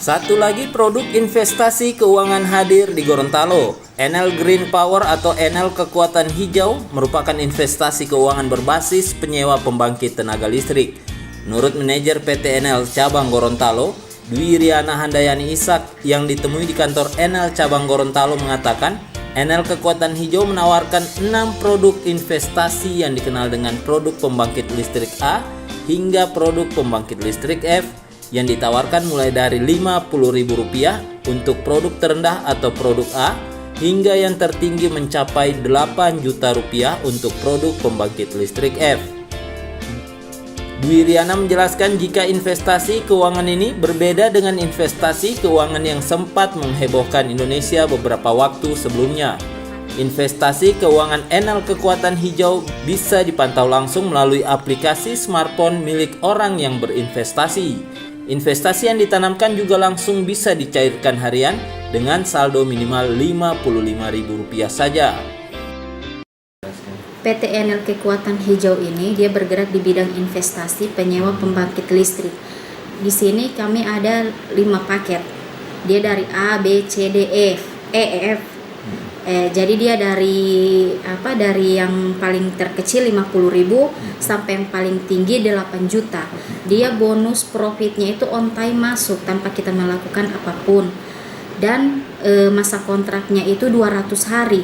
Satu lagi produk investasi keuangan hadir di Gorontalo. Enel Green Power atau Enel Kekuatan Hijau merupakan investasi keuangan berbasis penyewa pembangkit tenaga listrik. Menurut manajer PT Enel Cabang Gorontalo, Dwi Riana Handayani Ishak yang ditemui di kantor Enel Cabang Gorontalo mengatakan, Enel Kekuatan Hijau menawarkan 6 produk investasi yang dikenal dengan produk pembangkit listrik A hingga produk pembangkit listrik F yang ditawarkan mulai dari Rp50.000 untuk produk terendah atau produk A hingga yang tertinggi mencapai Rp8 juta untuk produk pembangkit listrik F. Dwi Riana menjelaskan jika investasi keuangan ini berbeda dengan investasi keuangan yang sempat menghebohkan Indonesia beberapa waktu sebelumnya. Investasi keuangan Enel Kekuatan Hijau bisa dipantau langsung melalui aplikasi smartphone milik orang yang berinvestasi. Investasi yang ditanamkan juga langsung bisa dicairkan harian dengan saldo minimal Rp55.000 saja. PT Enel Kekuatan Hijau ini dia bergerak di bidang investasi penyewa pembangkit listrik. Di sini kami ada 5 paket. Dia dari A, B, C, D, F. Jadi dia dari yang paling terkecil 50.000 sampai yang paling tinggi 8 juta. Dia bonus profitnya itu on time masuk tanpa kita melakukan apapun. Dan masa kontraknya itu 200 hari.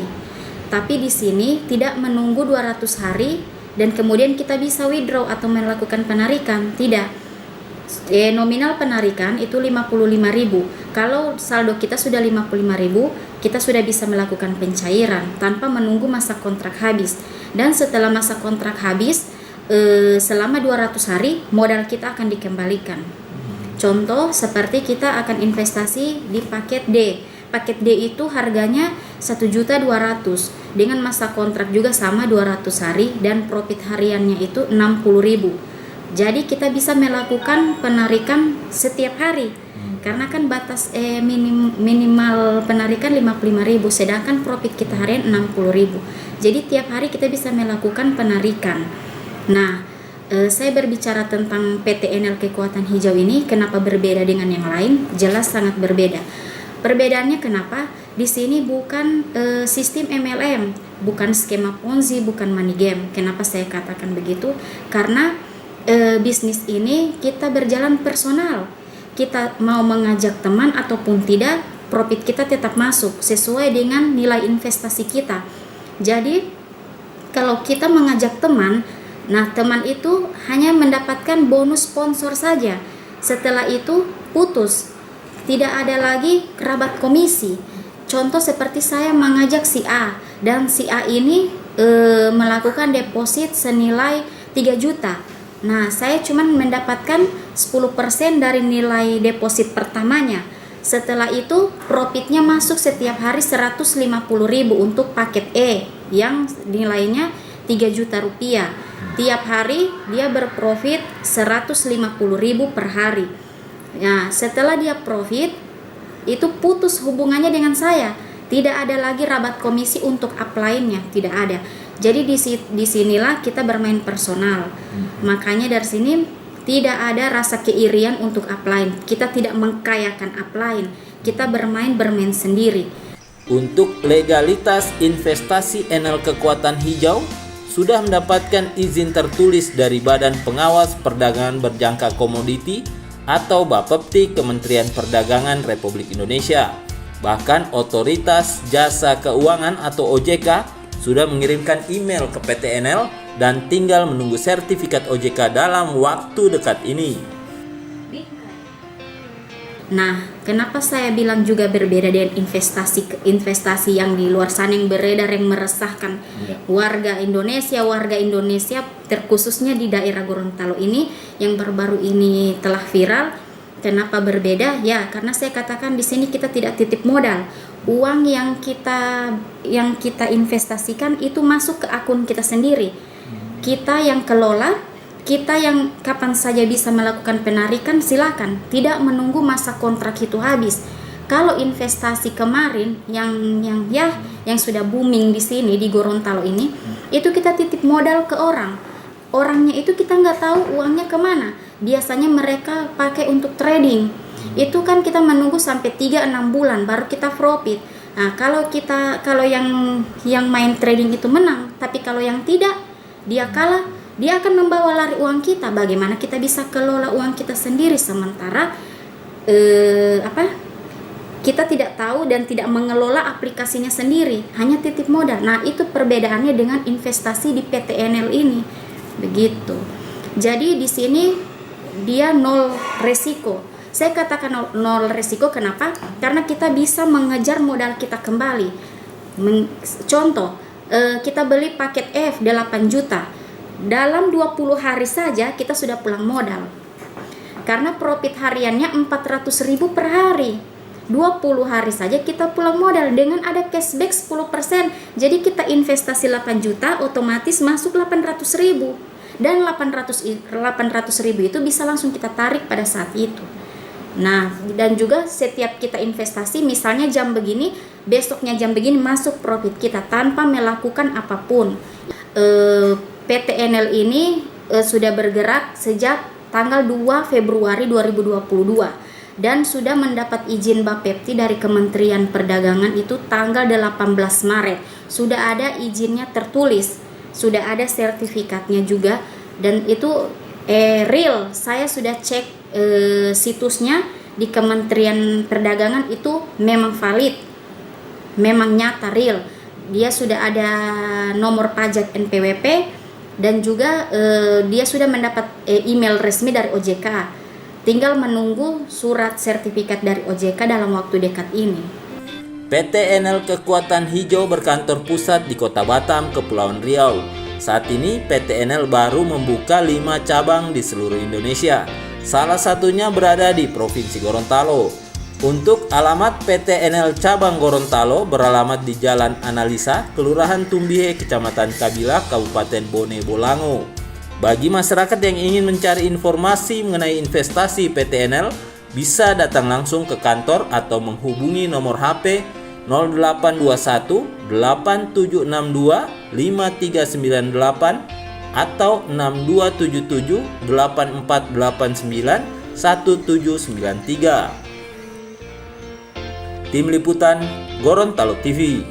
Tapi di sini tidak menunggu 200 hari dan kemudian kita bisa withdraw atau melakukan penarikan, tidak. Nominal penarikan itu 55.000. Kalau saldo kita sudah 55.000, kita sudah bisa melakukan pencairan tanpa menunggu masa kontrak habis. Dan setelah masa kontrak habis, selama 200 hari modal kita akan dikembalikan. Contoh seperti kita akan investasi di paket D. Paket D itu harganya 1.200.000 dengan masa kontrak juga sama 200 hari dan profit hariannya itu 60.000. Jadi kita bisa melakukan penarikan setiap hari karena kan batas minimal penarikan 55.000 sedangkan profit kita harian 60.000. Jadi tiap hari kita bisa melakukan penarikan. Nah, saya berbicara tentang PT Enel Kekuatan Hijau ini kenapa berbeda dengan yang lain? Jelas sangat berbeda. Perbedaannya kenapa? Di sini bukan sistem MLM, bukan skema Ponzi, bukan money game. Kenapa saya katakan begitu? Karena bisnis ini kita berjalan personal. Kita mau mengajak teman ataupun tidak, profit kita tetap masuk sesuai dengan nilai investasi kita. Jadi kalau kita mengajak teman, nah teman itu hanya mendapatkan bonus sponsor saja. Setelah itu putus, tidak ada lagi kerabat komisi. Contoh seperti saya mengajak si A dan si A ini melakukan deposit senilai 3 juta. Nah, saya cuma mendapatkan 10% dari nilai deposit pertamanya. Setelah itu, profitnya masuk setiap hari 150.000 untuk paket E yang nilainya 3 juta rupiah. Tiap hari dia berprofit 150.000 per hari. Nah, setelah dia profit, itu putus hubungannya dengan saya. Tidak ada lagi rabat komisi untuk upline-nya, tidak ada. Jadi di sinilah kita bermain personal. Makanya dari sini tidak ada rasa keirian untuk upline. Kita tidak mengkayakan upline. Kita bermain sendiri. Untuk legalitas investasi Enel Kekuatan Hijau sudah mendapatkan izin tertulis dari Badan Pengawas Perdagangan Berjangka Komoditi atau Bapepti Kementerian Perdagangan Republik Indonesia. Bahkan Otoritas Jasa Keuangan atau OJK sudah mengirimkan email ke PT Enel dan tinggal menunggu sertifikat OJK dalam waktu dekat ini. Nah, kenapa saya bilang juga berbeda dengan investasi yang di luar sana yang beredar, yang meresahkan warga Indonesia terkhususnya di daerah Gorontalo ini yang baru-baru ini telah viral. Kenapa berbeda? Ya, karena saya katakan di sini kita tidak titip modal. Uang yang kita investasikan itu masuk ke akun kita sendiri. Kita yang kelola, kita yang kapan saja bisa melakukan penarikan, silakan. Tidak menunggu masa kontrak itu habis. Kalau investasi kemarin yang sudah booming di sini di Gorontalo ini, itu kita titip modal ke orang. Orangnya itu kita nggak tahu uangnya kemana. Biasanya mereka pakai untuk trading. Itu kan kita menunggu sampai 3-6 bulan baru kita profit. Nah, kalau yang main trading itu menang, tapi kalau yang tidak, dia kalah, dia akan membawa lari uang kita. Bagaimana kita bisa kelola uang kita sendiri sementara kita tidak tahu dan tidak mengelola aplikasinya sendiri, hanya titip modal. Nah, itu perbedaannya dengan investasi di PTNL ini. Begitu. Jadi di sini dia nol resiko. Saya katakan nol resiko kenapa? Karena kita bisa mengejar modal kita kembali. Contoh, kita beli paket F 8 juta. Dalam 20 hari saja kita sudah pulang modal. Karena profit hariannya 400.000 per hari. 20 hari saja kita pulang modal dengan ada cashback 10%. Jadi kita investasi 8 juta otomatis masuk 800.000. Dan 800.000 itu bisa langsung kita tarik pada saat itu. Nah, dan juga setiap kita investasi misalnya jam begini, besoknya jam begini masuk profit kita tanpa melakukan apapun. PTNL ini sudah bergerak sejak tanggal 2 Februari 2022 dan sudah mendapat izin Bapepti dari Kementerian Perdagangan itu tanggal 18 Maret. Sudah ada izinnya tertulis, sudah ada sertifikatnya juga, dan itu real. Saya sudah cek situsnya di Kementerian Perdagangan itu memang valid, memang nyata real. Dia sudah ada nomor pajak NPWP dan juga dia sudah mendapat email resmi dari OJK. Tinggal menunggu surat sertifikat dari OJK dalam waktu dekat ini. PTNL Kekuatan Hijau berkantor pusat di Kota Batam, Kepulauan Riau. Saat ini PTNL baru membuka 5 cabang di seluruh Indonesia. Salah satunya berada di Provinsi Gorontalo. Untuk alamat PTNL cabang Gorontalo beralamat di Jalan Analisa, Kelurahan Tumbihe, Kecamatan Kabila, Kabupaten Bone Bolango. Bagi masyarakat yang ingin mencari informasi mengenai investasi PTNL, bisa datang langsung ke kantor atau menghubungi nomor HP 0821 8762 5398 atau 6277 8489 1793. Tim Liputan Gorontalo TV.